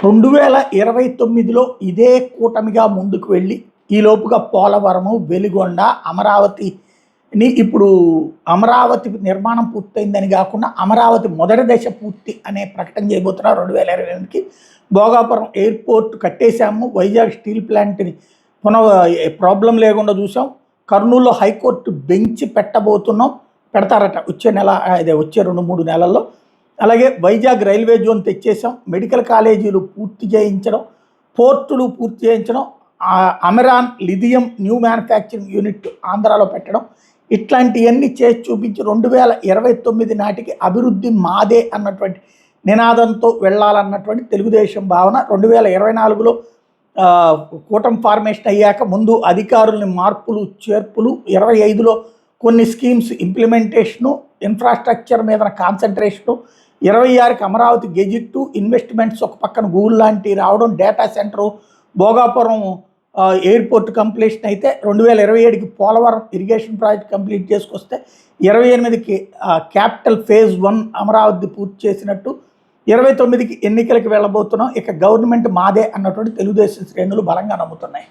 2029లో ఇదే కూటమిగా ముందుకు వెళ్ళి ఈలోపుగా పోలవరము, వెలిగొండ, అమరావతిని ఇప్పుడు అమరావతి నిర్మాణం పూర్తయిందని కాకుండా అమరావతి మొదటి దశ పూర్తి అనే ప్రకటన చేయబోతున్నారు 2028కి. భోగాపురం ఎయిర్పోర్ట్ కట్టేశాము, వైజాగ్ స్టీల్ ప్లాంట్ని ప్రాబ్లం లేకుండా చూసాం, కర్నూలులో హైకోర్టు బెంచ్ పెట్టబోతున్నాం, పెడతారట వచ్చే నెల, అదే వచ్చే 2-3 నెలల్లో. అలాగే వైజాగ్ రైల్వే జోన్ తెచ్చేసాం, మెడికల్ కాలేజీలు పూర్తి చేయించడం, పోర్టులు పూర్తి చేయించడం, Amaron lithium new manufacturing unit ఆంధ్రాలో పెట్టడం, ఇట్లాంటివన్నీ చేసి చూపించి 2029 నాటికి అభివృద్ధి మాదే అన్నటువంటి నినాదంతో వెళ్ళాలన్నటువంటి తెలుగుదేశం భావన. 2024లో కూటమి ఫార్మేషన్ అయ్యాక ముందు అధికారులని మార్పులు చేర్పులు, 25లో కొన్ని స్కీమ్స్ ఇంప్లిమెంటేషను, ఇన్ఫ్రాస్ట్రక్చర్ మీద కాన్సన్ట్రేషను, 26కి అమరావతి గెజిట్టు, ఇన్వెస్ట్మెంట్స్ ఒక పక్కన గూగుల్ లాంటివి రావడం, data centre, Bhogapuram airport completion అయితే 2027కి పోలవరం ఇరిగేషన్ ప్రాజెక్ట్ కంప్లీట్ చేసుకొస్తే 28కి క్యాపిటల్ ఫేజ్ 1 అమరావతి పూర్తి చేసినట్టు, 29కి ఎన్నికలకు వెళ్ళబోతున్నాం. ఇక గవర్నమెంట్ మాదే అన్నటువంటి తెలుగుదేశం శ్రేణులు బలంగా నమ్ముతున్నాయి.